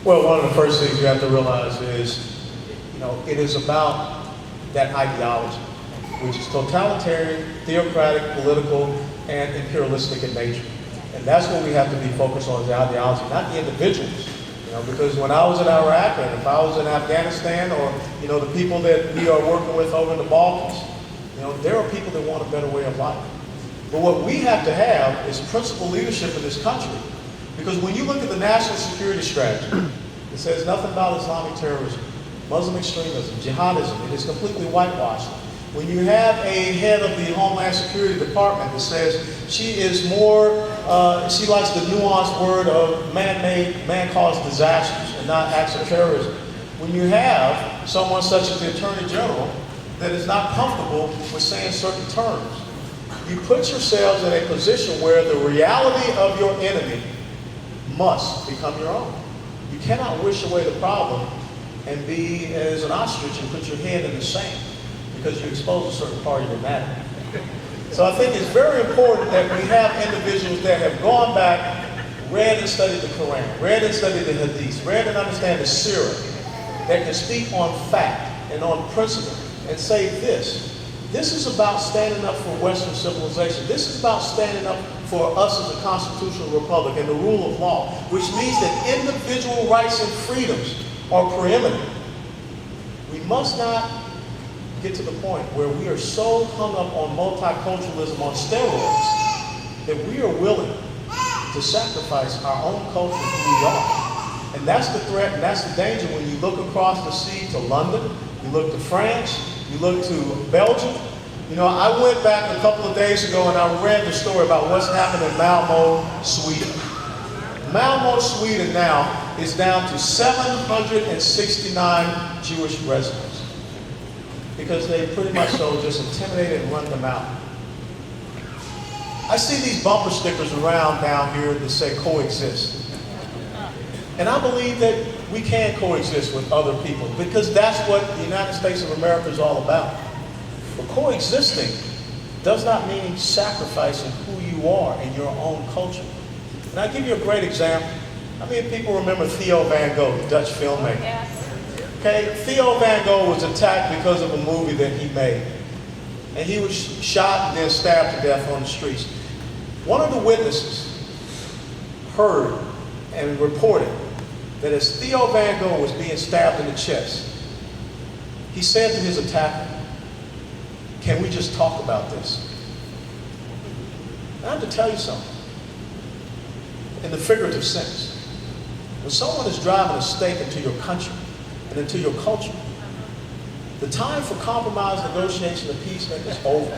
Well, one of the first things you have to realize is, it is about that ideology, which is totalitarian, theocratic, political, and imperialistic in nature. And that's what we have to be focused on, is the ideology, not the individuals. Because when I was in Iraq, and if I was in Afghanistan, or the people that we are working with over in the Balkans, there are people that want a better way of life. But what we have to have is principled leadership in this country. Because when you look at the national security strategy, it says nothing about Islamic terrorism, Muslim extremism, jihadism. It is completely whitewashed. When you have a head of the Homeland Security Department that says she is more, she likes the nuanced word of man-made, man-caused disasters and not acts of terrorism. When you have someone such as the Attorney General that is not comfortable with saying certain terms, you put yourselves in a position where the reality of your enemy must become your own. You cannot wish away the problem and be as an ostrich and put your head in the sand because you expose a certain part of your matter. So I think it's very important that we have individuals that have gone back, read and studied the Quran, read and studied the Hadith, read and understand the Sirah, that can speak on fact and on principle and say this. This is about standing up for Western civilization. This is about standing up for us as a constitutional republic and the rule of law, which means that individual rights and freedoms are preeminent. We must not get to the point where we are so hung up on multiculturalism on steroids that we are willing to sacrifice our own culture and who we are. And that's the threat and that's the danger when you look across the sea to London, you look to France, you look to Belgium. I went back a couple of days ago and I read the story about what's happened in Malmö, Sweden. Malmö, Sweden now is down to 769 Jewish residents because they pretty much so just intimidated and run them out. I see these bumper stickers around down here that say coexist. And I believe that we can coexist with other people because that's what the United States of America is all about. But coexisting does not mean sacrificing who you are and your own culture. And I'll give you a great example. How many people remember Theo van Gogh, the Dutch filmmaker? Yes. Okay, Theo van Gogh was attacked because of a movie that he made. And he was shot and then stabbed to death on the streets. One of the witnesses heard and reported that as Theo van Gogh was being stabbed in the chest, he said to his attacker, "Can we just talk about this?" I have to tell you something. In the figurative sense, when someone is driving a stake into your country and into your culture, the time for compromise, negotiation, and peace is over.